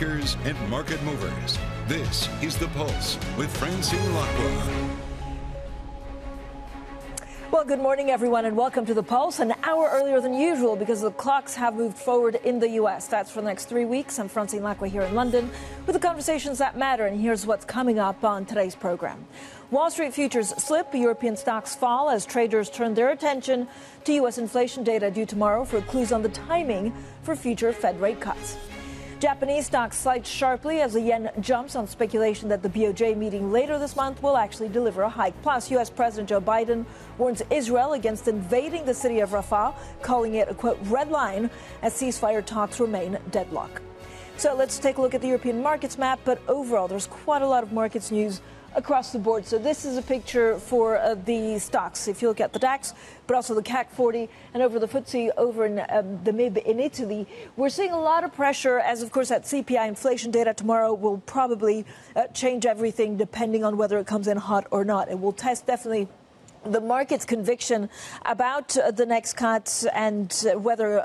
makers and market movers. This is The Pulse with Francine Lacqua. Well, good morning, everyone, and welcome to The Pulse. An hour earlier than usual because the clocks have moved forward in the U.S. That's for the next 3 weeks. I'm Francine Lacqua here in London with the conversations that matter, and here's what's coming up on today's program. Wall Street futures slip, European stocks fall as traders turn their attention to U.S. inflation data due tomorrow for clues on the timing for future Fed rate cuts. Japanese stocks slide sharply as the yen jumps on speculation that the BOJ meeting later this month will actually deliver a hike. Plus, U.S. President Joe Biden warns Israel against invading the city of Rafah, calling it a, quote, red line as ceasefire talks remain deadlocked. So let's take a look at the European markets map. But overall, there's quite a lot of markets news across the board. So this is a picture for the stocks. If you look at the DAX, but also the CAC 40 and over the FTSE over in the MIB in Italy, we're seeing a lot of pressure as, of course, that CPI inflation data tomorrow will probably change everything depending on whether it comes in hot or not. It will test definitely the market's conviction about the next cuts and whether,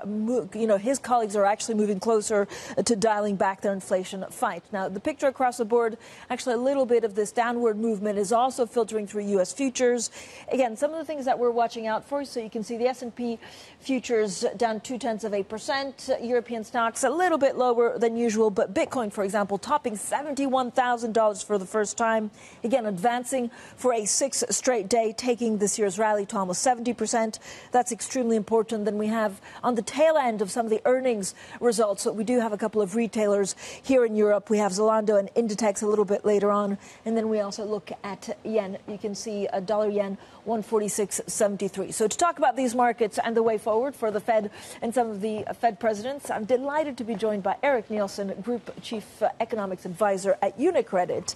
his colleagues are actually moving closer to dialing back their inflation fight. Now, the picture across the board, actually a little bit of this downward movement is also filtering through U.S. futures. Again, some of the things that we're watching out for, so you can see the S&P futures down 0.2%. European stocks a little bit lower than usual, but Bitcoin, for example, topping $71,000 for the first time. Again, advancing for a sixth straight day, taking this year's rally to almost 70%. That's extremely important. Then we have on the tail end of some of the earnings results. So we do have a couple of retailers here in Europe. We have Zalando and Inditex a little bit later on. And then we also look at yen. You can see a dollar yen 146.73. So to talk about these markets and the way forward for the Fed and some of the Fed presidents, I'm delighted to be joined by Eric Nielsen, Group Chief Economics Advisor at Unicredit.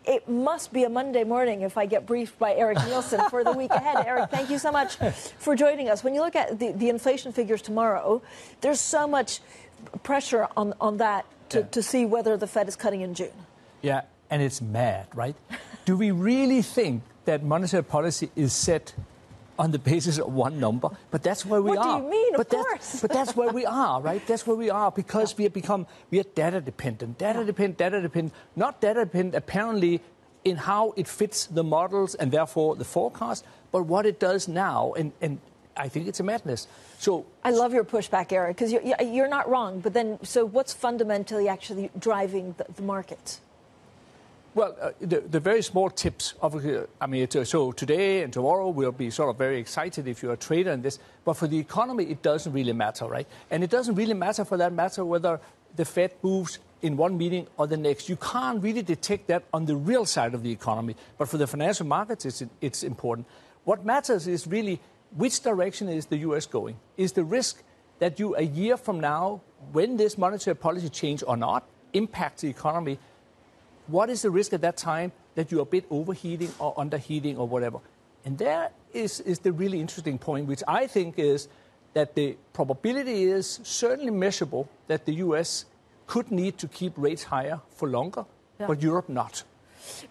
It must be a Monday morning if I get briefed by Eric Nielsen for the week ahead. Eric, thank you so much for joining us. When you look at the inflation figures tomorrow, there's so much pressure on that to see whether the Fed is cutting in June. Yeah, and it's mad, right? Do we really think that monetary policy is set on the basis of one number? But that's where we are. What do you mean? Of course. But that's where we are, right? That's where we are because we are data dependent. Not data dependent apparently in how it fits the models and therefore the forecast, but what it does now, and I think it's a madness. So I love your pushback, Eric, because you're not wrong. But then, so what's fundamentally actually driving the markets? Well, the very small tips, so today and tomorrow we'll be sort of very excited if you're a trader in this, but for the economy it doesn't really matter, right? And it doesn't really matter for that matter whether the Fed moves in one meeting or the next. You can't really detect that on the real side of the economy, but for the financial markets it's important. What matters is really which direction is the U.S. going? Is the risk that you a year from now, when this monetary policy change or not impacts the economy, what is the risk at that time that you're a bit overheating or underheating or whatever? And there is the really interesting point, which I think is that the probability is certainly measurable that the U.S. could need to keep rates higher for longer, but Europe not.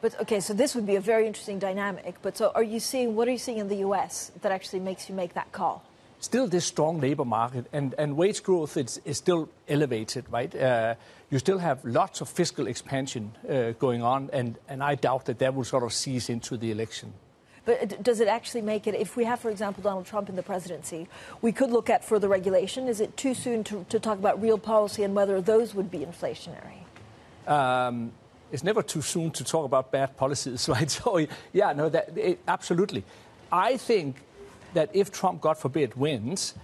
But, OK, so this would be a very interesting dynamic. But so what are you seeing in the U.S. that actually makes you make that call? Still this strong labor market and wage growth is still elevated, right? You still have lots of fiscal expansion going on, and I doubt that will sort of cease into the election. But does it actually make it, if we have, for example, Donald Trump in the presidency, we could look at further regulation? Is it too soon to talk about real policy and whether those would be inflationary? It's never too soon to talk about bad policies, right? So, yeah, no, absolutely. I think that if Trump, God forbid, wins,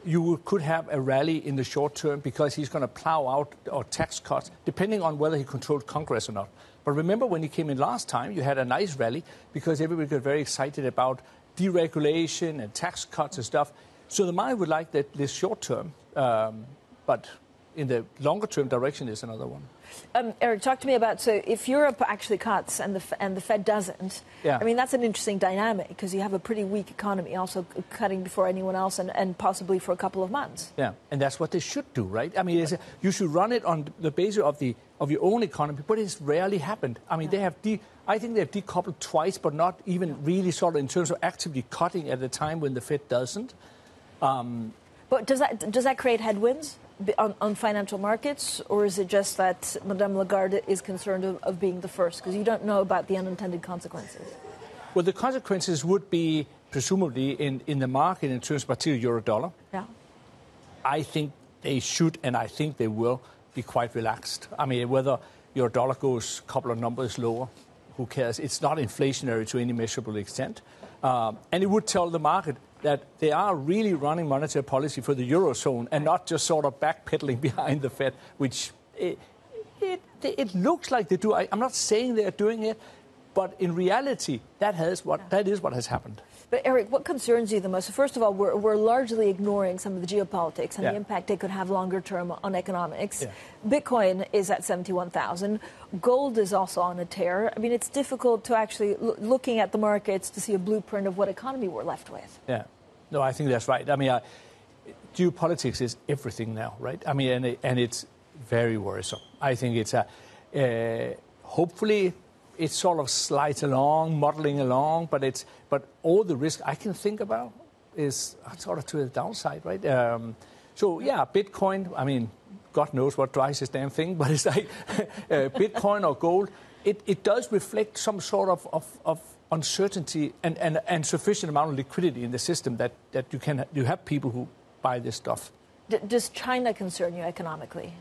you could have a rally in the short term because he's going to plow out or tax cuts, depending on whether he controls Congress or not. But remember when he came in last time, you had a nice rally because everybody got very excited about deregulation and tax cuts and stuff. So the market would like that this short term, but in the longer term direction is another one. Eric, talk to me about, so if Europe actually cuts and the Fed doesn't, I mean, that's an interesting dynamic because you have a pretty weak economy also cutting before anyone else and possibly for a couple of months. Yeah, and that's what they should do, right? I mean, you should run it on the basis of your own economy, but it's rarely happened. I mean, I think they've decoupled twice, but not even really sort of in terms of actively cutting at a time when the Fed doesn't. But does that create headwinds? on financial markets, or is it just that Madame Lagarde is concerned of being the first? Because you don't know about the unintended consequences. Well, the consequences would be presumably in the market in terms of particularly euro-dollar. Yeah. I think they should, and I think they will, be quite relaxed. I mean, whether euro-dollar goes a couple of numbers lower, who cares? It's not inflationary to any measurable extent. And it would tell the market that they are really running monetary policy for the Eurozone and not just sort of backpedaling behind the Fed, which it looks like they do. I'm not saying they're doing it, but in reality, that is what has happened. But, Eric, what concerns you the most? First of all, we're largely ignoring some of the geopolitics and the impact it could have longer term on economics. Yeah. Bitcoin is at 71,000. Gold is also on a tear. I mean, it's difficult to actually, looking at the markets, to see a blueprint of what economy we're left with. Yeah. No, I think that's right. I mean, geopolitics is everything now, right? I mean, and it's very worrisome. I think it's hopefully it sort of slides along, muddling along, but all the risk I can think about is sort of to the downside, right? So yeah, Bitcoin. I mean, God knows what drives this damn thing, but it's like Bitcoin or gold. It does reflect some sort of uncertainty and sufficient amount of liquidity in the system that you have people who buy this stuff. Does China concern you economically?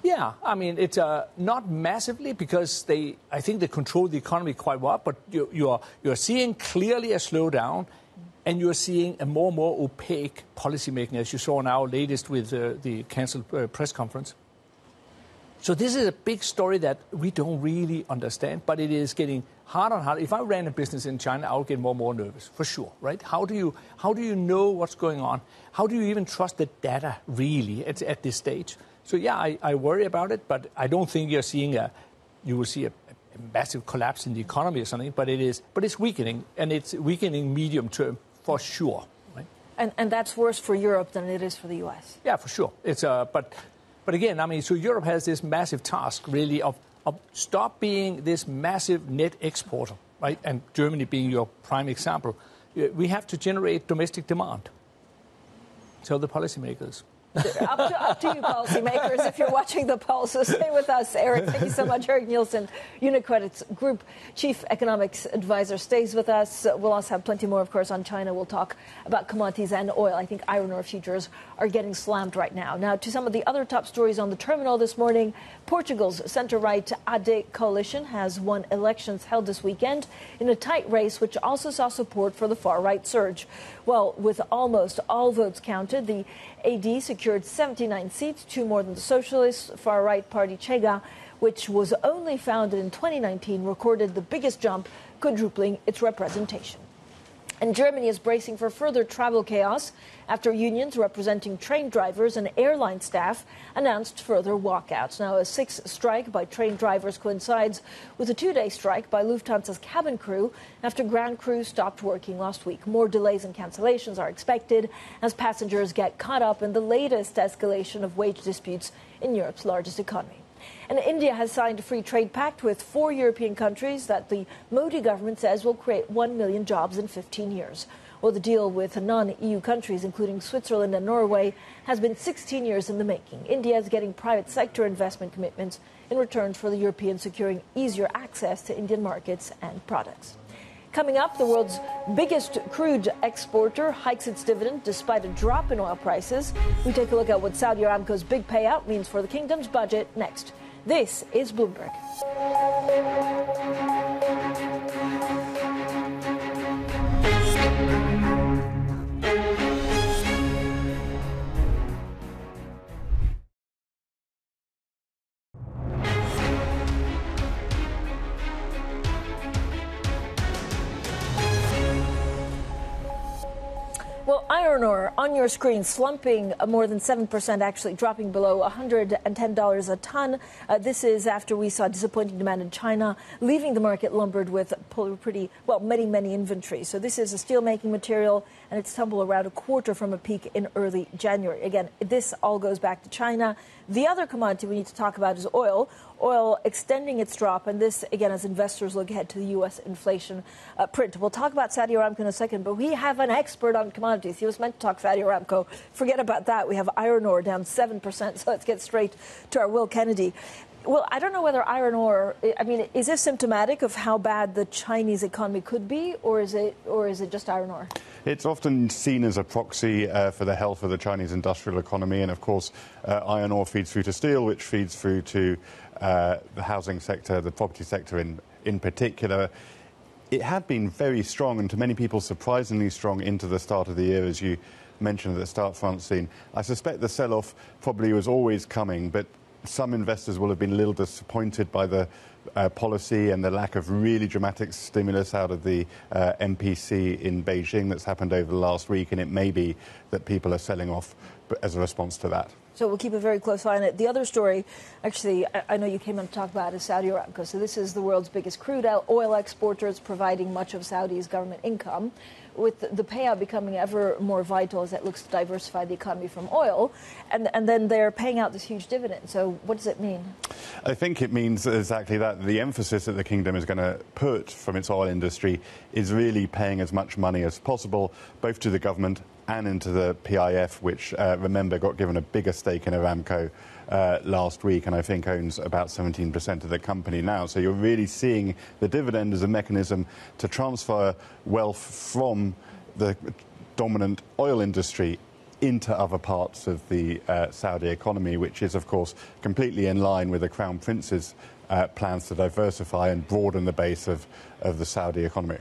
Yeah, I mean, it's not massively because I think they control the economy quite well, but you're seeing clearly a slowdown, and you're seeing a more and more opaque policymaking, as you saw now latest with the cancelled press conference. So this is a big story that we don't really understand, but it is getting harder and harder. If I ran a business in China, I would get more and more nervous, for sure, right? How do you know what's going on? How do you even trust the data, really, at this stage? So, yeah, I worry about it, but I don't think you will see a massive collapse in the economy or something, but it's weakening, and it's weakening medium term for sure. Right? And that's worse for Europe than it is for the U.S. Yeah, for sure. It's but again, I mean, so Europe has this massive task, really, of stop being this massive net exporter, right? And Germany being your prime example. We have to generate domestic demand. Tell the policymakers. Up to you, policymakers, if you're watching the Pulse. So stay with us, Eric. Thank you so much. Eric Nielsen, UniCredit's Group Chief Economics Advisor, stays with us. We'll also have plenty more, of course, on China. We'll talk about commodities and oil. I think iron ore futures are getting slammed right now. Now, to some of the other top stories on the terminal this morning. Portugal's centre-right AD coalition has won elections held this weekend in a tight race, which also saw support for the far-right surge. Well, with almost all votes counted, the AD secured 79 seats, 2 more than the socialist far-right party Chega, which was only founded in 2019, recorded the biggest jump, quadrupling its representation. And Germany is bracing for further travel chaos after unions representing train drivers and airline staff announced further walkouts. Now, a 6th strike by train drivers coincides with a 2-day strike by Lufthansa's cabin crew after ground crew stopped working last week. More delays and cancellations are expected as passengers get caught up in the latest escalation of wage disputes in Europe's largest economy. And India has signed a free trade pact with 4 European countries that the Modi government says will create 1 million jobs in 15 years. Well, the deal with non-EU countries, including Switzerland and Norway, has been 16 years in the making. India is getting private sector investment commitments in return for the Europeans securing easier access to Indian markets and products. Coming up, the world's biggest crude exporter hikes its dividend despite a drop in oil prices. We take a look at what Saudi Aramco's big payout means for the kingdom's budget next. This is Bloomberg. Well, iron ore on your screen slumping more than 7%, actually dropping below $110 a ton. This is after we saw disappointing demand in China, leaving the market lumbered with many inventories. So this is a steelmaking material, and it's tumbled around a quarter from a peak in early January. Again, this all goes back to China. The other commodity we need to talk about is oil. Oil extending its drop, and this, again, as investors look ahead to the U.S. inflation print. We'll talk about Saudi Aramco in a second, but we have an expert on commodities. He was meant to talk Saudi Aramco. Forget about that. We have iron ore down 7%, so let's get straight to our Will Kennedy. Well, I don't know whether iron ore, I mean, is this symptomatic of how bad the Chinese economy could be, or is it just iron ore? It's often seen as a proxy for the health of the Chinese industrial economy. And, of course, iron ore feeds through to steel, which feeds through to the housing sector, the property sector in particular. It had been very strong, and to many people surprisingly strong into the start of the year, as you mentioned at the start, Francine. I suspect the sell-off probably was always coming, but some investors will have been a little disappointed by the policy and the lack of really dramatic stimulus out of the MPC in Beijing that's happened over the last week, and it may be that people are selling off as a response to that. So we'll keep a very close eye on it. The other story, actually, I know you came in to talk about, is Saudi Aramco. So this is the world's biggest crude oil exporters, providing much of Saudi's government income, with the payout becoming ever more vital as it looks to diversify the economy from oil. And then they're paying out this huge dividend. So what does it mean? I think it means exactly that. The emphasis that the kingdom is going to put from its oil industry is really paying as much money as possible, both to the government and into the PIF, which, remember, got given a bigger stake in Aramco last week, and I think owns about 17% of the company now. So you're really seeing the dividend as a mechanism to transfer wealth from the dominant oil industry into other parts of the Saudi economy, which is, of course, completely in line with the Crown Prince's plans to diversify and broaden the base of the Saudi economy.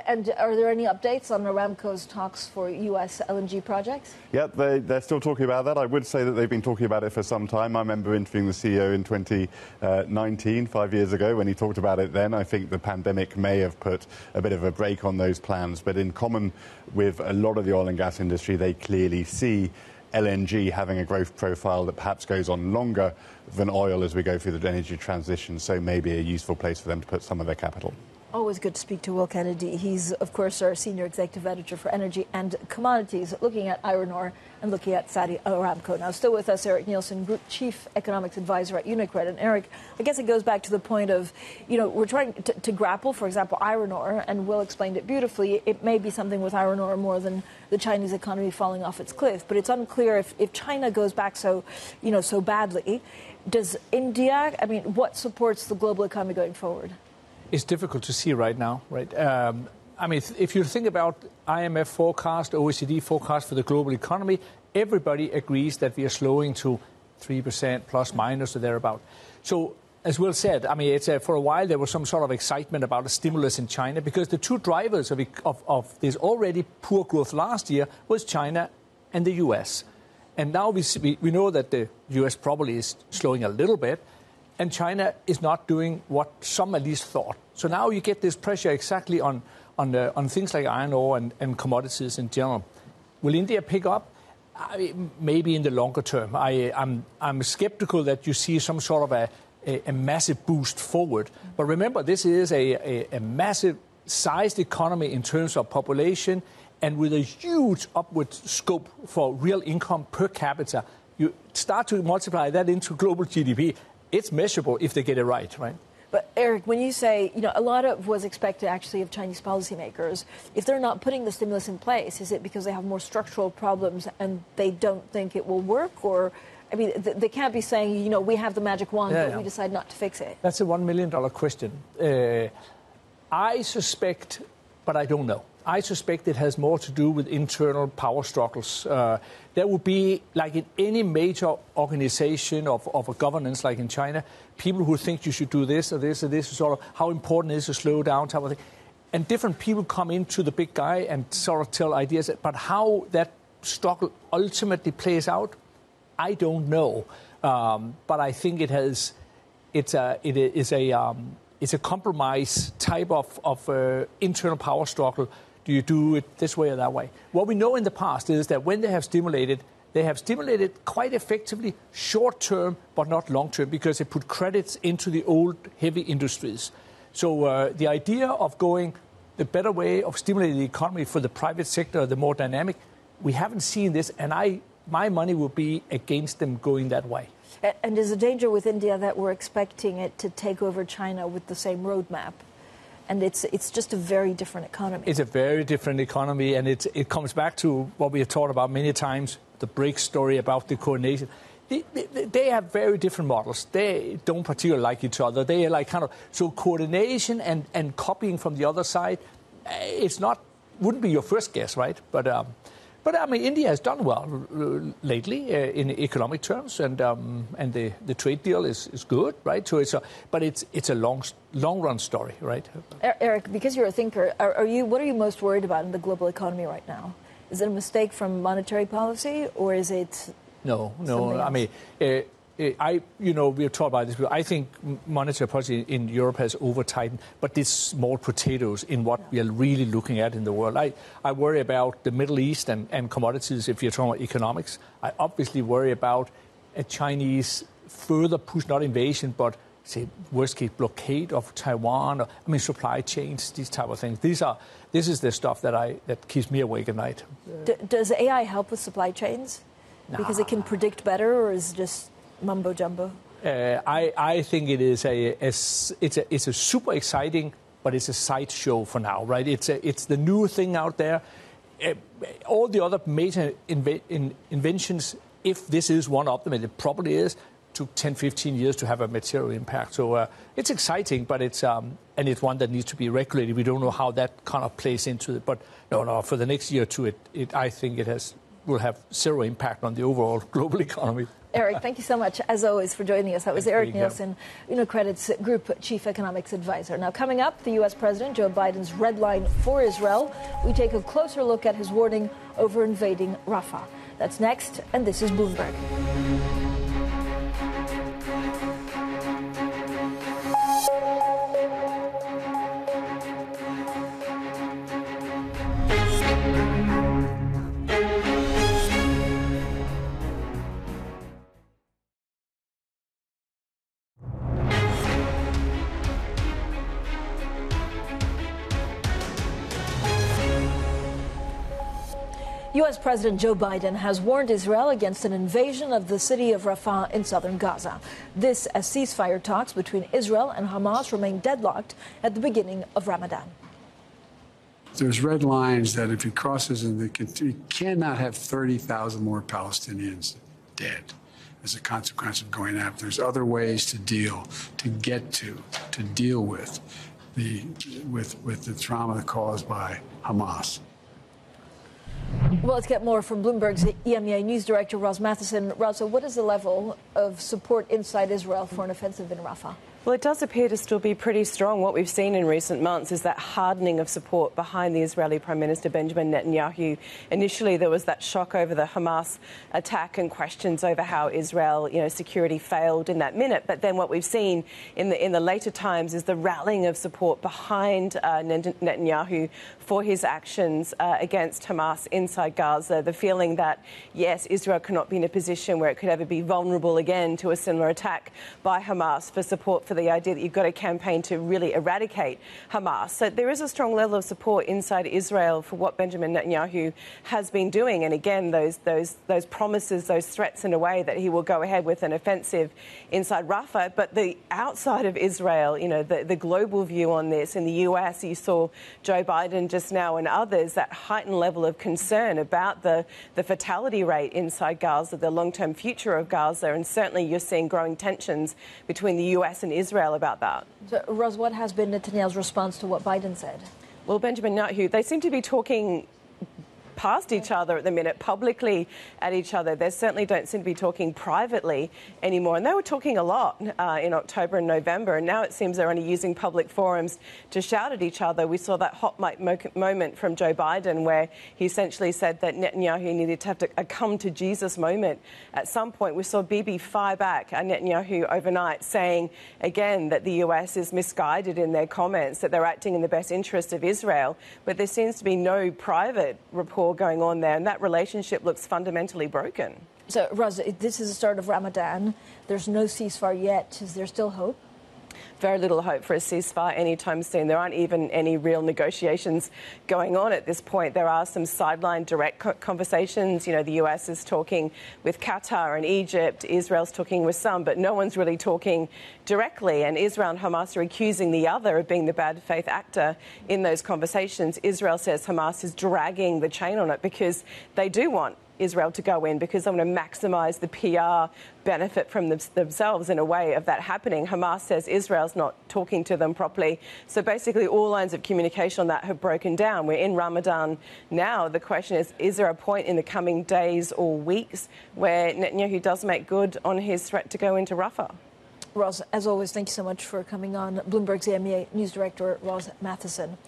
And are there any updates on Aramco's talks for U.S. LNG projects? Yeah, they're still talking about that. I would say that they've been talking about it for some time. I remember interviewing the CEO in 2019, 5 years ago, when he talked about it then. I think the pandemic may have put a bit of a brake on those plans. But in common with a lot of the oil and gas industry, they clearly see LNG having a growth profile that perhaps goes on longer than oil as we go through the energy transition. So maybe a useful place for them to put some of their capital. Always good to speak to Will Kennedy. He's, of course, our senior executive editor for energy and commodities, looking at iron ore and looking at Saudi Aramco. Now, still with us, Eric Nielsen, Group Chief Economics Advisor at Unicredit. And Eric, I guess it goes back to the point of, you know, we're trying to grapple, for example, iron ore, and Will explained it beautifully. It may be something with iron ore more than the Chinese economy falling off its cliff, but it's unclear if China goes back so badly. Does India, I mean, what supports the global economy going forward? It's difficult to see right now, right? I mean, if you think about IMF forecast, OECD forecast for the global economy, everybody agrees that we are slowing to 3% plus minus or thereabout. So, as Will said, I mean, it's for a while there was some sort of excitement about a stimulus in China because the two drivers of this already poor growth last year was China and the U.S. And now we know that the U.S. probably is slowing a little bit, and China is not doing what some at least thought. So now you get this pressure exactly on things like iron ore and commodities in general. Will India pick up? Maybe in the longer term. I'm skeptical that you see some sort of a massive boost forward. But remember, this is a massive sized economy in terms of population and with a huge upward scope for real income per capita. You start to multiply that into global GDP. It's measurable if they get it right? But, Eric, when you say, a lot of was expected actually of Chinese policymakers, if they're not putting the stimulus in place, is it because they have more structural problems and they don't think it will work? Or, I mean, they can't be saying, we have the magic wand, but we decide not to fix it. That's a $1 million question. I suspect, but I don't know. I suspect it has more to do with internal power struggles. There would be, like in any major organization of a governance, like in China, people who think you should do this or this or this, sort of how important it is to slow down, type of thing. And different people come into the big guy and sort of tell ideas. But how that struggle ultimately plays out, I don't know. But I think it's a compromise type of internal power struggle. Do you do it this way or that way? What we know in the past is that when they have stimulated quite effectively short-term, but not long-term, because they put credits into the old heavy industries. So the idea of going the better way of stimulating the economy for the private sector, the more dynamic, we haven't seen this, and my money will be against them going that way. And is a danger with India that we're expecting it to take over China with the same roadmap? And it's just a very different economy. It's a very different economy, and it comes back to what we have talked about many times, the BRICS story about the coordination. They have very different models. They don't particularly like each other. They are like kind of, so coordination and copying from the other side, wouldn't be your first guess, right? But I mean, India has done well lately in economic terms, and the trade deal is good, right? So it's a long run story, right? Eric, because you're a thinker, what are you most worried about in the global economy right now? Is it a mistake from monetary policy, or is it? No. I mean, we've talked about this. I think monetary policy in Europe has over-tightened, but it's small potatoes in what we are really looking at in the world. I worry about the Middle East and commodities if you're talking about economics. I obviously worry about a Chinese further push, not invasion, but say worst case blockade of Taiwan. Supply chains, these type of things. This is the stuff that keeps me awake at night. Does AI help with supply chains? Because it can predict better, or is it just mumbo jumbo? I think it is it's a super exciting, but it's a sideshow for now, right? It's the new thing out there. All the other major inventions, if this is one of them, and it probably is, took 10, 15 years to have a material impact. So it's exciting, but it's one that needs to be regulated. We don't know how that kind of plays into it. But no, for the next year or two, I think it will have zero impact on the overall global economy. Eric, thank you so much, as always, for joining us. That was Eric Nielsen, UniCredit's Group Chief Economics Advisor. Now, coming up, the U.S. President Joe Biden's red line for Israel. We take a closer look at his warning over invading Rafah. That's next, and this is Bloomberg. U.S. President Joe Biden has warned Israel against an invasion of the city of Rafah in southern Gaza. This as ceasefire talks between Israel and Hamas remain deadlocked at the beginning of Ramadan. There's red lines that if he crosses, he cannot have 30,000 more Palestinians dead as a consequence of going after. There's other ways to deal with the trauma caused by Hamas. Well, let's get more from Bloomberg's EMEA News Director, Roz Matheson. Roz, so what is the level of support inside Israel for an offensive in Rafah? Well, it does appear to still be pretty strong. What we've seen in recent months is that hardening of support behind the Israeli Prime Minister Benjamin Netanyahu. Initially, there was that shock over the Hamas attack and questions over how Israel, security failed in that minute. But then what we've seen in the later times is the rallying of support behind Netanyahu for his actions against Hamas inside Gaza. The feeling that, yes, Israel cannot be in a position where it could ever be vulnerable again to a similar attack by Hamas, for support for the idea that you've got a campaign to really eradicate Hamas. So there is a strong level of support inside Israel for what Benjamin Netanyahu has been doing. And again, those promises, those threats in a way that he will go ahead with an offensive inside Rafah. But the outside of Israel, the global view on this, in the US, you saw Joe Biden just now and others, that heightened level of concern about the fatality rate inside Gaza, the long-term future of Gaza. And certainly you're seeing growing tensions between the US and Israel about that. So, Roz, what has been Netanyahu's response to what Biden said? Well, Benjamin Netanyahu, they seem to be talking past each other at the minute, publicly at each other. They certainly don't seem to be talking privately anymore. And they were talking a lot in October and November. And now it seems they're only using public forums to shout at each other. We saw that hot mic moment from Joe Biden where he essentially said that Netanyahu needed to have a come to Jesus moment. At some point, we saw Bibi fire back at Netanyahu overnight, saying again that the US is misguided in their comments, that they're acting in the best interest of Israel. But there seems to be no private rapport going on there, and that relationship looks fundamentally broken. So, Roz, this is the start of Ramadan. There's no ceasefire yet. Is there still hope? very little hope for a ceasefire anytime soon. There aren't even any real negotiations going on at this point. There are some sideline direct conversations. You know, the US is talking with Qatar and Egypt. Israel's talking with some, but no one's really talking directly. And Israel and Hamas are accusing the other of being the bad faith actor in those conversations. Israel says Hamas is dragging the chain on it because they do want Israel to go in, because they want to maximise the PR benefit from themselves in a way of that happening. Hamas says Israel's not talking to them properly. So basically all lines of communication on that have broken down. We're in Ramadan now. The question is there a point in the coming days or weeks where Netanyahu does make good on his threat to go into Rafah? Roz, as always, thank you so much for coming on. Bloomberg's EMEA News Director, Roz Matheson.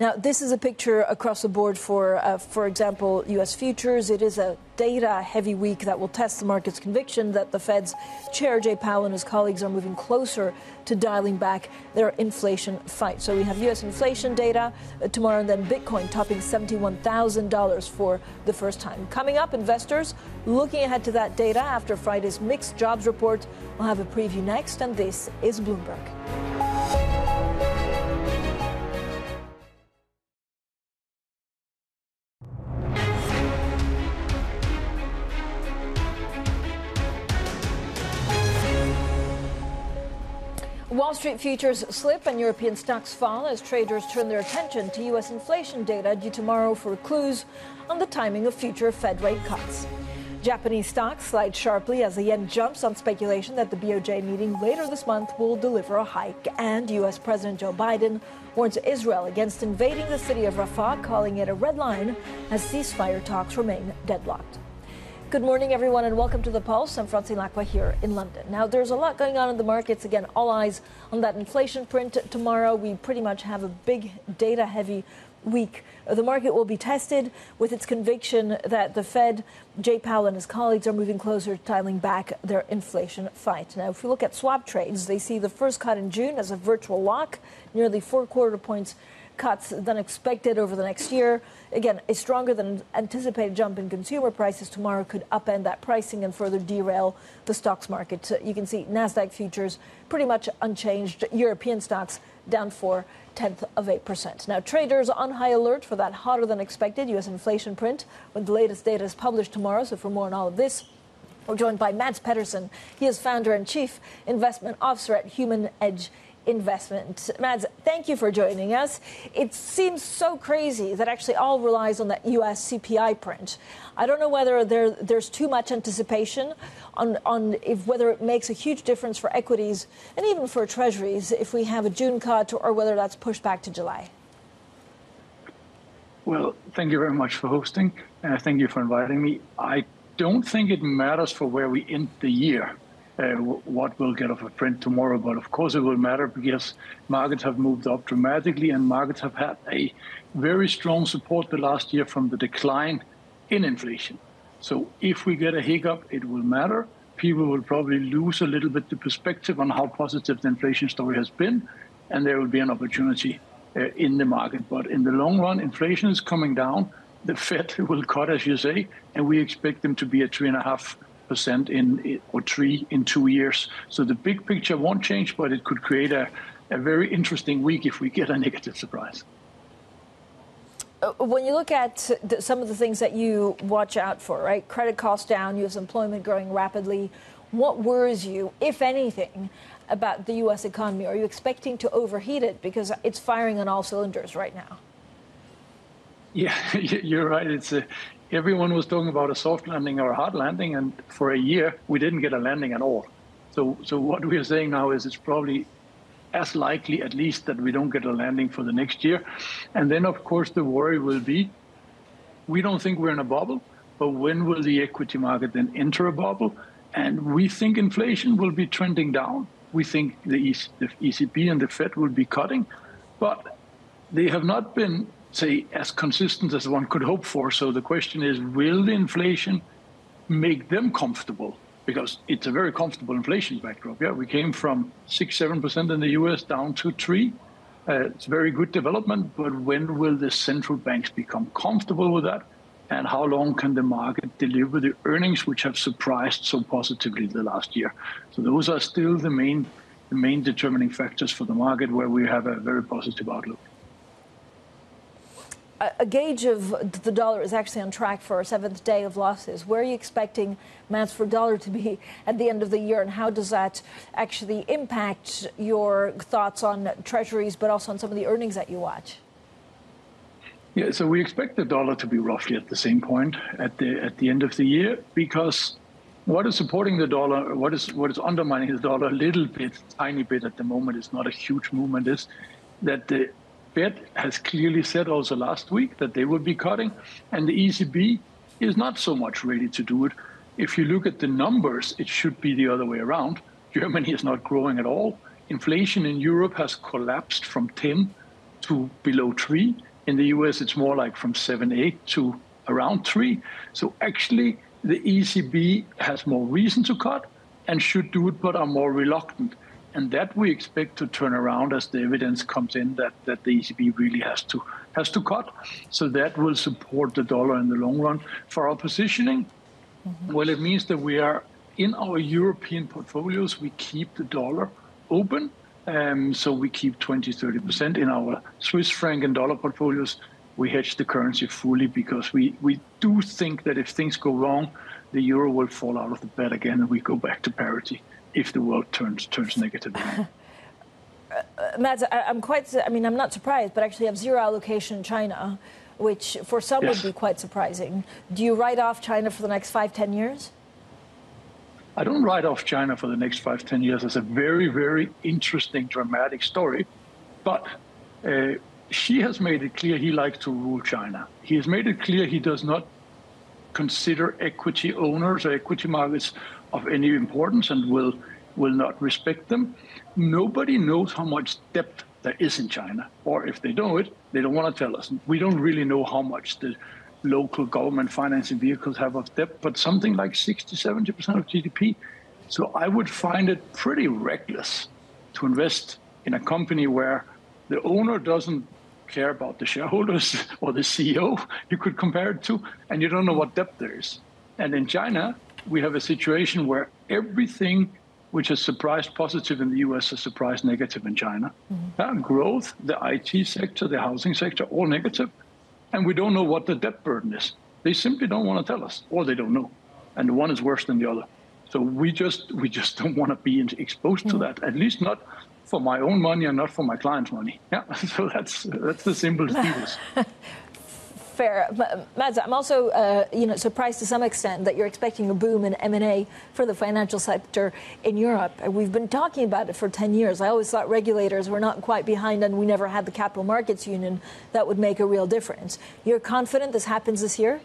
Now, this is a picture across the board for example, U.S. futures. It is a data-heavy week that will test the market's conviction that the Fed's chair, Jay Powell, and his colleagues are moving closer to dialing back their inflation fight. So we have U.S. inflation data tomorrow, and then Bitcoin topping $71,000 for the first time. Coming up, investors looking ahead to that data after Friday's mixed jobs report. We'll have a preview next, and this is Bloomberg. Wall Street futures slip and European stocks fall as traders turn their attention to U.S. inflation data due tomorrow for clues on the timing of future Fed rate cuts. Japanese stocks slide sharply as the yen jumps on speculation that the BOJ meeting later this month will deliver a hike. And U.S. President Joe Biden warns Israel against invading the city of Rafah, calling it a red line as ceasefire talks remain deadlocked. Good morning, everyone, and welcome to The Pulse. I'm Francine Lacqua here in London. Now, there's a lot going on in the markets. Again, all eyes on that inflation print tomorrow. We pretty much have a big data-heavy week. The market will be tested with its conviction that the Fed, Jay Powell and his colleagues, are moving closer to dialing back their inflation fight. Now, if we look at swap trades, they see the first cut in June as a virtual lock, nearly 4 quarter points cuts than expected over the next year. Again, a stronger than anticipated jump in consumer prices tomorrow could upend that pricing and further derail the stocks market. You can see NASDAQ futures pretty much unchanged. European stocks down 0.4%. Now, traders on high alert for that hotter than expected U.S. inflation print when the latest data is published tomorrow. So for more on all of this, we're joined by Mads Pedersen. He is founder and chief investment officer at Human Edge Investment. Mads, thank you for joining us. It seems so crazy that actually all relies on that U.S. CPI print. I don't know whether there's too much anticipation on whether it makes a huge difference for equities and even for treasuries if we have a June cut, or whether that's pushed back to July. Well, thank you very much for hosting. Thank you for inviting me. I don't think it matters for where we end the year. What we'll get of a print tomorrow. But of course it will matter because markets have moved up dramatically and markets have had a very strong support the last year from the decline in inflation. So if we get a hiccup, it will matter. People will probably lose a little bit the perspective on how positive the inflation story has been, and there will be an opportunity in the market. But in the long run, inflation is coming down. The Fed will cut, as you say, and we expect them to be at 3.5% or 3 in 2 years. So the big picture won't change, but it could create a very interesting week if we get a negative surprise. When you look at some of the things that you watch out for, right? Credit costs down, U.S. employment growing rapidly. What worries you, if anything, about the U.S. economy? Are you expecting to overheat it because it's firing on all cylinders right now? Yeah, you're right. Everyone was talking about a soft landing or a hard landing, and for a year we didn't get a landing at all. So what we are saying now is it's probably as likely, at least, that we don't get a landing for the next year. And then, of course, the worry will be, we don't think we're in a bubble, but when will the equity market then enter a bubble? And we think inflation will be trending down. We think the ECB and the Fed will be cutting, but they have not been, say, as consistent as one could hope for. So the question is, will the inflation make them comfortable? Because it's a very comfortable inflation backdrop. Yeah, we came from 6-7% in the US down to 3%. It's very good development, but when will the central banks become comfortable with that? And how long can the market deliver the earnings which have surprised so positively the last year? So those are still the main the main determining factors for the market, where we have a very positive outlook. A gauge of the dollar is actually on track for a seventh day of losses. Where are you expecting, Mads, for dollar to be at the end of the year, and how does that actually impact your thoughts on treasuries, but also on some of the earnings that you watch? Yeah, so we expect the dollar to be roughly at the same point at the end of the year, because what is supporting the dollar, what is undermining the dollar a little bit, tiny bit at the moment, is not a huge movement, is that the Fed has clearly said also last week that they will be cutting, and the ECB is not so much ready to do it. If you look at the numbers, it should be the other way around. Germany is not growing at all. Inflation in Europe has collapsed from 10 to below 3. In the US, it's more like from 7, 8 to around 3. So actually, the ECB has more reason to cut and should do it, but are more reluctant. And that we expect to turn around as the evidence comes in that the ECB really has to cut. So that will support the dollar in the long run. For our positioning, well, it means that we are in our European portfolios, we keep the dollar open. So we keep 20, 30% in our Swiss franc and dollar portfolios. We hedge the currency fully because we do think that if things go wrong, the euro will fall out of the bed again and we go back to parity if the world turns negative again. Mads, I'm not surprised, but actually have zero allocation in China, which for some would be quite surprising. Do you write off China for the next 5, 10 years? I don't write off China for the next 5, 10 years. It's a very, very interesting, dramatic story. But Xi has made it clear he likes to rule China. He has made it clear he does not consider equity owners or equity markets of any importance and will not respect them. Nobody knows how much debt there is in China, or if they know it, they don't want to tell us. We don't really know how much the local government financing vehicles have of debt, but something like 60, 70% of GDP. So I would find it pretty reckless to invest in a company where the owner doesn't care about the shareholders or the CEO you could compare it to, and you don't know what debt there is. And in China, we have a situation where everything which has surprised positive in the US has surprised negative in China. Growth, the IT sector, the housing sector, all negative. And we don't know what the debt burden is. They simply don't want to tell us, or they don't know. And the one is worse than the other. So we just don't want to be exposed to that, at least not for my own money and not for my client's money. Yeah, so that's the simplest deal. Fair. Mads, I'm also surprised to some extent that you're expecting a boom in M&A for the financial sector in Europe. We've been talking about it for 10 years. I always thought regulators were not quite behind, and we never had the capital markets union that would make a real difference. You're confident this happens this year?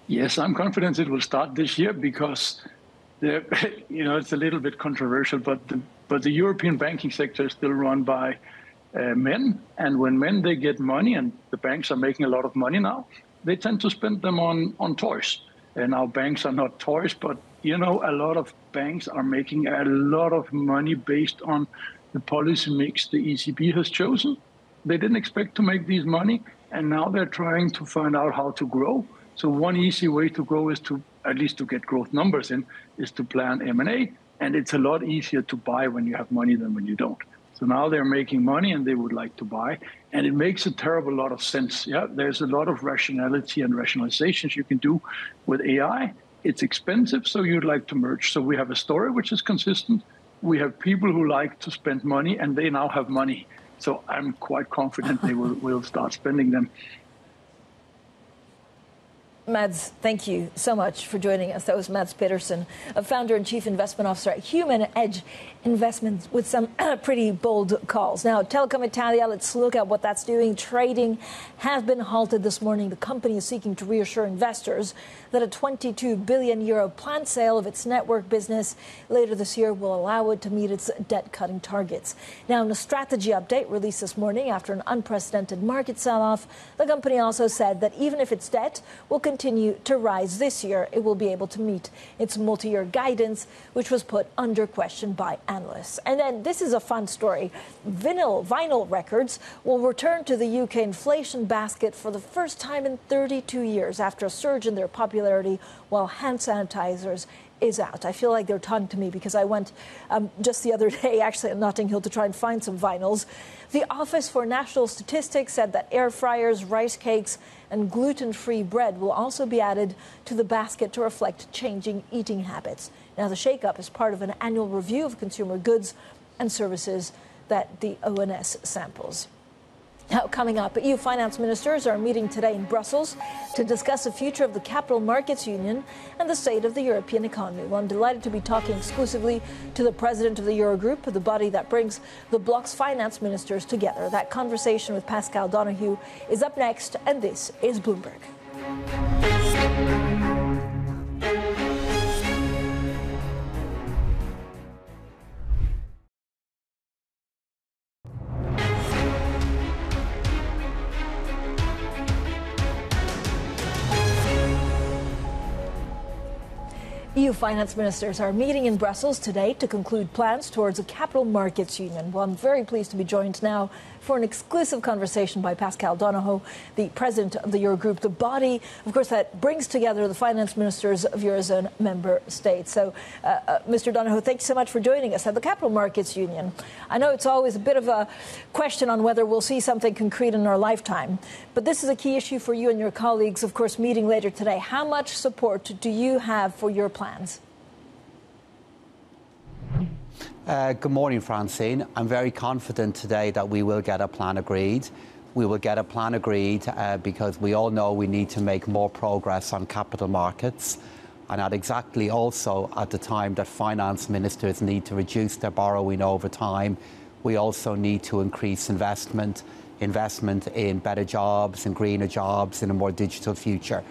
Yes, I'm confident it will start this year because, it's a little bit controversial, but the European banking sector is still run by men, and when men, they get money, and the banks are making a lot of money now, they tend to spend them on toys. And now banks are not toys, but a lot of banks are making a lot of money based on the policy mix the ECB has chosen. They didn't expect to make these money, and now they're trying to find out how to grow. So one easy way to grow is to, at least to get growth numbers in, is to plan M&A, and it's a lot easier to buy when you have money than when you don't. So now they're making money and they would like to buy. And it makes a terrible lot of sense. Yeah, there's a lot of rationality and rationalizations you can do with AI. It's expensive, so you'd like to merge. So we have a story which is consistent. We have people who like to spend money, and they now have money. So I'm quite confident they will start spending them. Mads, thank you so much for joining us. That was Mads Pedersen, a founder and chief investment officer at Human Edge Investments, with some pretty bold calls. Now, Telecom Italia, let's look at what that's doing. Trading has been halted this morning. The company is seeking to reassure investors that a 22 billion euro planned sale of its network business later this year will allow it to meet its debt-cutting targets. Now, in a strategy update released this morning after an unprecedented market sell-off, the company also said that even if its debt will continue to rise this year, it will be able to meet its multi-year guidance, which was put under question by analysts. And then this is a fun story. Vinyl records will return to the UK inflation basket for the first time in 32 years after a surge in their popularity, while hand sanitizers is out. I feel like they're talking to me because I went just the other day, actually, at Notting Hill to try and find some vinyls. The Office for National Statistics said that air fryers, rice cakes, and gluten-free bread will also be added to the basket to reflect changing eating habits. Now, the shakeup is part of an annual review of consumer goods and services that the ONS samples. Now, coming up, EU finance ministers are meeting today in Brussels to discuss the future of the Capital Markets Union and the state of the European economy. Well, I'm delighted to be talking exclusively to the president of the Eurogroup, the body that brings the bloc's finance ministers together. That conversation with Pascal Donohoe is up next, and this is Bloomberg. EU finance ministers are meeting in Brussels today to conclude plans towards a capital markets union. Well, I'm very pleased to be joined now for an exclusive conversation by Pascal Donohoe, the president of the Eurogroup, the body, of course, that brings together the finance ministers of Eurozone member states. So, Mr. Donohoe, thank you so much for joining us at the Capital Markets Union. I know it's always a bit of a question on whether we'll see something concrete in our lifetime, but this is a key issue for you and your colleagues, of course, meeting later today. How much support do you have for your plans? Good morning, Francine. I'm very confident today that we will get a plan agreed. We will get a plan agreed because we all know we need to make more progress on capital markets, and at exactly also at the time that finance ministers need to reduce their borrowing over time, we also need to increase investment in better jobs and greener jobs in a more digital future.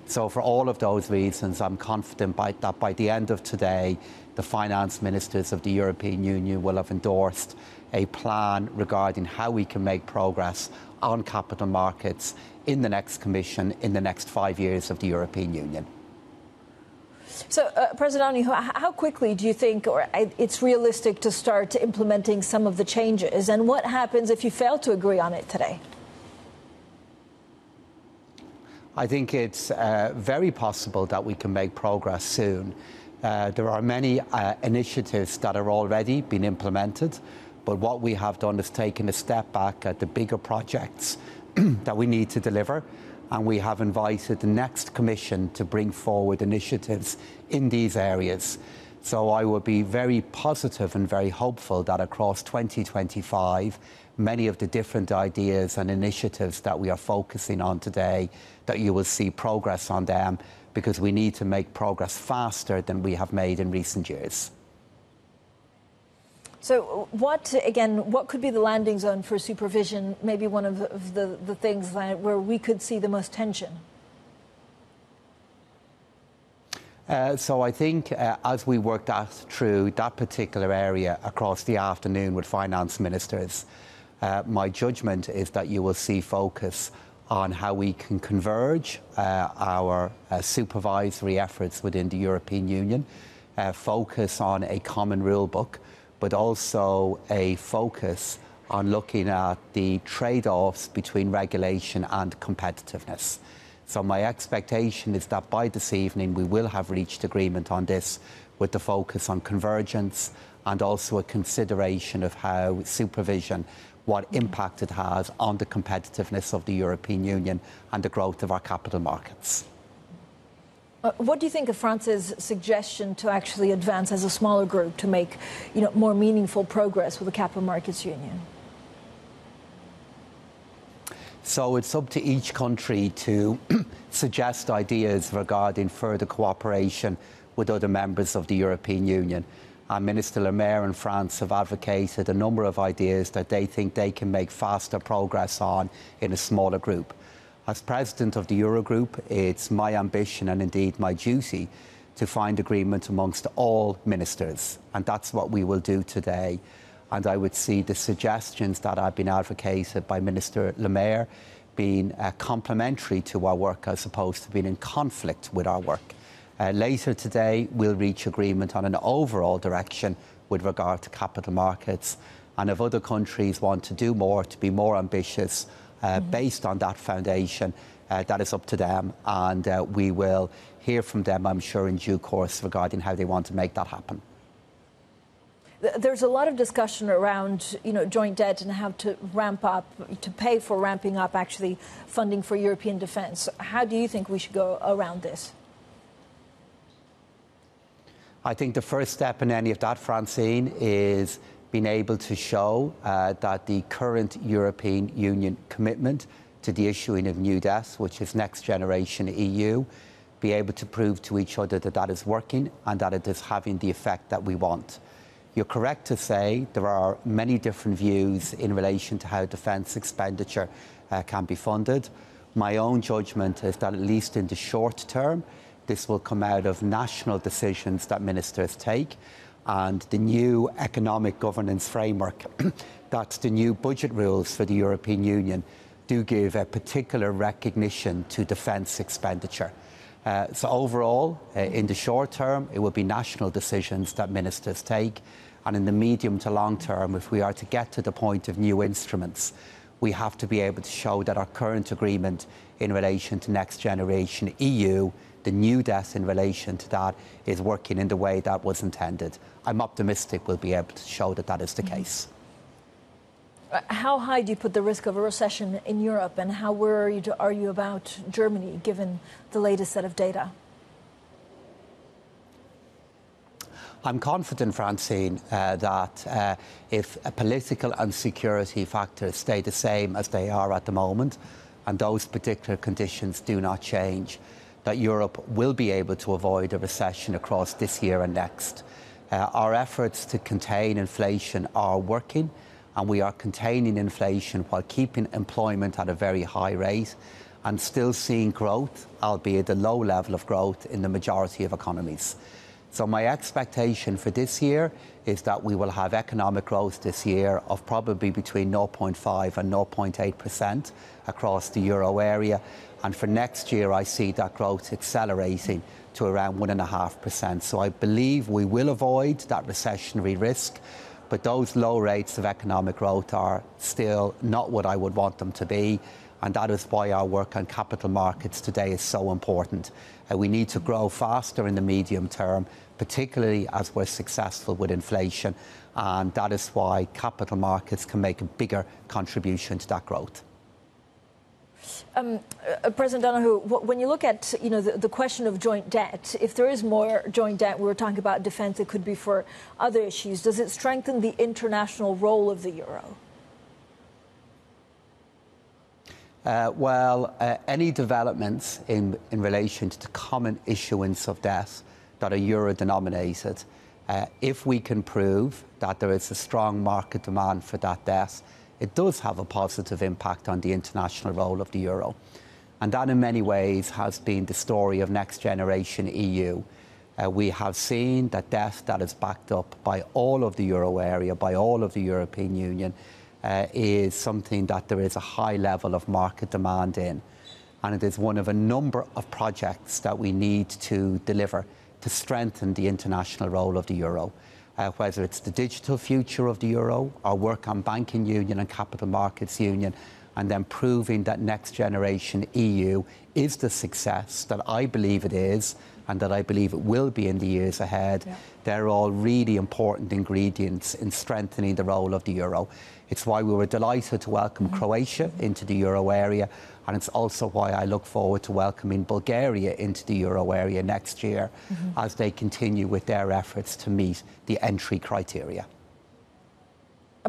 So for all of those reasons, I'm confident that by the end of today, the finance ministers of the European Union will have endorsed a plan regarding how we can make progress on capital markets in the next Commission in the next 5 years of the European Union. So, President Donohoe, how quickly do you think it's realistic to start implementing some of the changes? And what happens if you fail to agree on it today? I think it's very possible that we can make progress soon. There are many initiatives that are already being implemented, but what we have done is taken a step back at the bigger projects that we need to deliver, and we have invited the next Commission to bring forward initiatives in these areas. So I will be very positive and very hopeful that across 2025, many of the different ideas and initiatives that we are focusing on today, that you will see progress on them, because we need to make progress faster than we have made in recent years. So what could be the landing zone for supervision, maybe one of the things where we could see the most tension? So I think as we work through that particular area across the afternoon with finance ministers, my judgment is that you will see focus on how we can converge our supervisory efforts within the European Union, focus on a common rule book, but also a focus on looking at the trade-offs between regulation and competitiveness. So my expectation is that by this evening we will have reached agreement on this, with the focus on convergence and also a consideration of how supervision, what impact it has on the competitiveness of the European Union and the growth of our capital markets. What do you think of France's suggestion to actually advance as a smaller group to make, more meaningful progress with the Capital Markets Union? So it's up to each country to suggest ideas regarding further cooperation with other members of the European Union. Minister Le Maire in France have advocated a number of ideas that they think they can make faster progress on in a smaller group. As president of the Eurogroup, it's my ambition and indeed my duty to find agreement amongst all ministers, and that's what we will do today. And I would see the suggestions that have been advocated by Minister Le Maire being complementary to our work as opposed to being in conflict with our work. Later today, we'll reach agreement on an overall direction with regard to capital markets. And if other countries want to do more, to be more ambitious, based on that foundation, that is up to them, and we will hear from them, I'm sure, in due course regarding how they want to make that happen. There's a lot of discussion around, joint debt and how to ramp up, to pay for ramping up actually funding for European defence. How do you think we should go around this? I think the first step in any of that, Francine, is being able to show that the current European Union commitment to the issuing of new debt, which is next generation EU, be able to prove to each other that that is working and that it is having the effect that we want. You're correct to say there are many different views in relation to how defence expenditure can be funded. My own judgment is that at least in the short term, this will come out of national decisions that ministers take, and the new economic governance framework, that's the new budget rules for the European Union, do give a particular recognition to defence expenditure. So overall, in the short term, it will be national decisions that ministers take. And in the medium to long term, if we are to get to the point of new instruments, we have to be able to show that our current agreement in relation to next generation EU, the new debt in relation to that, is working in the way that was intended. I'm optimistic we'll be able to show that that is the case. How high do you put the risk of a recession in Europe, and how worried are you about Germany, given the latest set of data? I'm confident, Francine, that if political and security factors stay the same as they are at the moment, and those particular conditions do not change, that Europe will be able to avoid a recession across this year and next. Our efforts to contain inflation are working, and we are containing inflation while keeping employment at a very high rate and still seeing growth, albeit a low level of growth, in the majority of economies. So my expectation for this year is that we will have economic growth this year of probably between 0.5 and 0.8% across the euro area. And for next year, I see that growth accelerating to around 1.5%. So I believe we will avoid that recessionary risk. But those low rates of economic growth are still not what I would want them to be. And that is why our work on capital markets today is so important. We need to grow faster in the medium term, particularly as we're successful with inflation. And that is why capital markets can make a bigger contribution to that growth. President Donohoe, when you look at the question of joint debt, if there is more joint debt, we were talking about defence, it could be for other issues. Does it strengthen the international role of the euro? Any developments in relation to the common issuance of debt that are euro-denominated, if we can prove that there is a strong market demand for that debt, it does have a positive impact on the international role of the euro. And that in many ways has been the story of next generation EU. We have seen that debt that is backed up by all of the euro area, by all of the European Union, is something that there is a high level of market demand in. And it is one of a number of projects that we need to deliver to strengthen the international role of the euro. Whether it's the digital future of the euro, our work on banking union and capital markets union, and then proving that next generation EU is the success that I believe it is and that I believe it will be in the years ahead. Yeah. They're all really important ingredients in strengthening the role of the euro. It's why we were delighted to welcome Croatia into the euro area, and it's also why I look forward to welcoming Bulgaria into the euro area next year as they continue with their efforts to meet the entry criteria.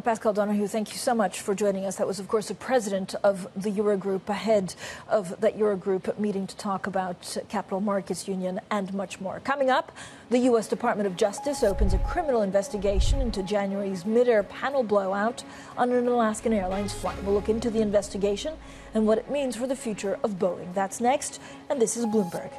Pascal Donohoe, thank you so much for joining us. That was, of course, the president of the Eurogroup, ahead of that Eurogroup meeting to talk about capital markets union and much more. Coming up, the U.S. Department of Justice opens a criminal investigation into January's mid-air panel blowout on an Alaskan Airlines flight. We'll look into the investigation and what it means for the future of Boeing. That's next, and this is Bloomberg.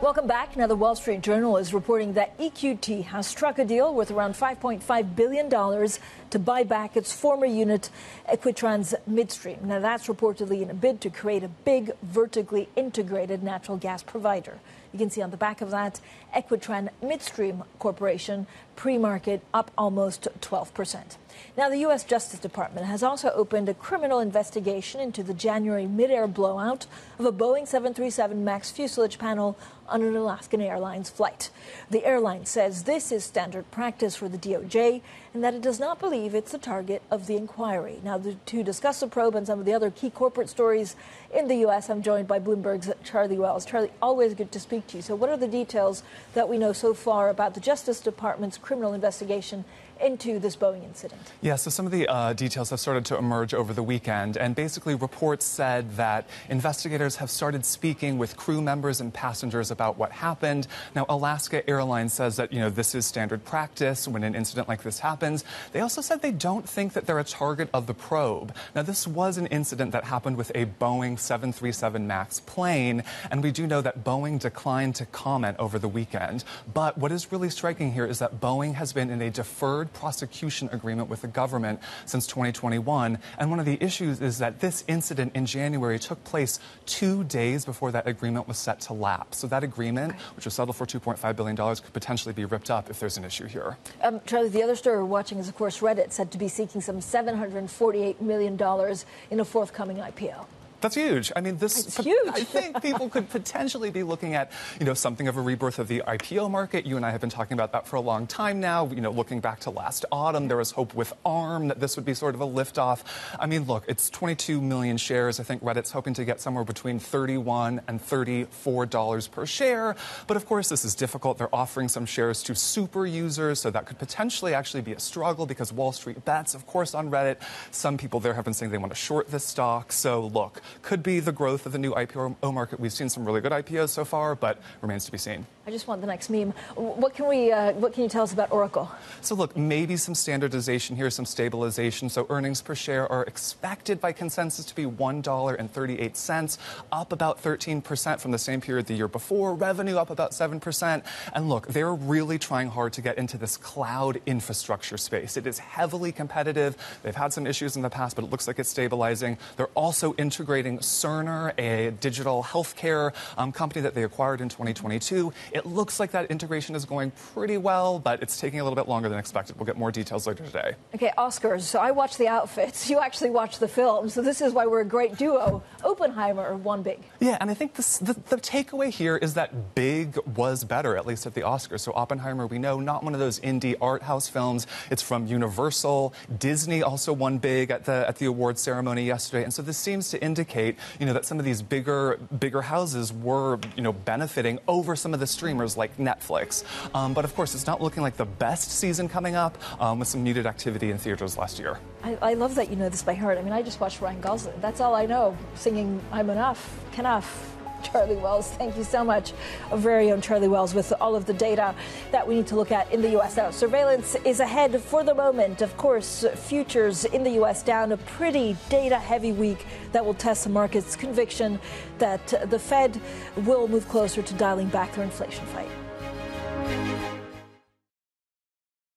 Welcome back. Now, the Wall Street Journal is reporting that EQT has struck a deal worth around $5.5 billion to buy back its former unit, Equitrans Midstream. Now, that's reportedly in a bid to create a big, vertically integrated natural gas provider. You can see on the back of that, Equitrans Midstream Corporation, pre-market up almost 12%. Now, the U.S. Justice Department has also opened a criminal investigation into the January mid-air blowout of a Boeing 737 MAX fuselage panel on an Alaskan Airlines flight. The airline says this is standard practice for the DOJ and that it does not believe it's the target of the inquiry. Now, to discuss the probe and some of the other key corporate stories in the U.S., I'm joined by Bloomberg's Charlie Wells. Charlie, always good to speak to you. So what are the details that we know so far about the Justice Department's criminal investigation into this Boeing incident? Yeah, so some of the details have started to emerge over the weekend, and basically reports said that investigators have started speaking with crew members and passengers about what happened. Now, Alaska Airlines says that, this is standard practice when an incident like this happens. They also said they don't think that they're a target of the probe. Now, this was an incident that happened with a Boeing 737 MAX plane, and we do know that Boeing declined to comment over the weekend. But what is really striking here is that Boeing has been in a deferred prosecution agreement with the government since 2021. And one of the issues is that this incident in January took place 2 days before that agreement was set to lapse. So that agreement, which was settled for $2.5 billion, could potentially be ripped up if there's an issue here. Charlie, the other story we're watching is, of course, Reddit said to be seeking some $748 million in a forthcoming IPO. That's huge. I mean, it's huge. I think people could potentially be looking at, something of a rebirth of the IPO market. You and I have been talking about that for a long time now. Looking back to last autumn, there was hope with ARM that this would be sort of a liftoff. I mean, look, it's 22 million shares. I think Reddit's hoping to get somewhere between $31 and $34 per share. But of course, this is difficult. They're offering some shares to super users, so that could potentially actually be a struggle because Wall Street bets, of course, on Reddit. Some people there have been saying they want to short this stock. So look, could be the growth of the new IPO market. We've seen some really good IPOs so far, but remains to be seen. I just want the next meme. What can you tell us about Oracle? So look, maybe some standardization here, some stabilization. So earnings per share are expected by consensus to be $1.38, up about 13% from the same period the year before. Revenue up about 7%. And look, they're really trying hard to get into this cloud infrastructure space. It is heavily competitive. They've had some issues in the past, but it looks like it's stabilizing. They're also integrating Cerner, a digital healthcare company that they acquired in 2022. It looks like that integration is going pretty well, but it's taking a little bit longer than expected. We'll get more details later today. Okay, Oscars. So I watch the outfits. You actually watch the film. So this is why we're a great duo. Oppenheimer won big. Yeah, and I think the takeaway here is that big was better, at least at the Oscars. So Oppenheimer, we know, not one of those indie art house films. It's from Universal. Disney also won big at the awards ceremony yesterday. And so this seems to indicate, that some of these bigger houses were, benefiting over some of the streamers like Netflix. But of course, it's not looking like the best season coming up with some muted activity in theaters last year. I love that you know this by heart. I mean, I just watched Ryan Gosling. That's all I know, singing I'm Enough, Enough. Charlie Wells, thank you so much. Our very own Charlie Wells with all of the data that we need to look at in the U.S. Now, surveillance is ahead for the moment. Of course, futures in the U.S. down, a pretty data-heavy week that will test the market's conviction that the Fed will move closer to dialing back their inflation fight.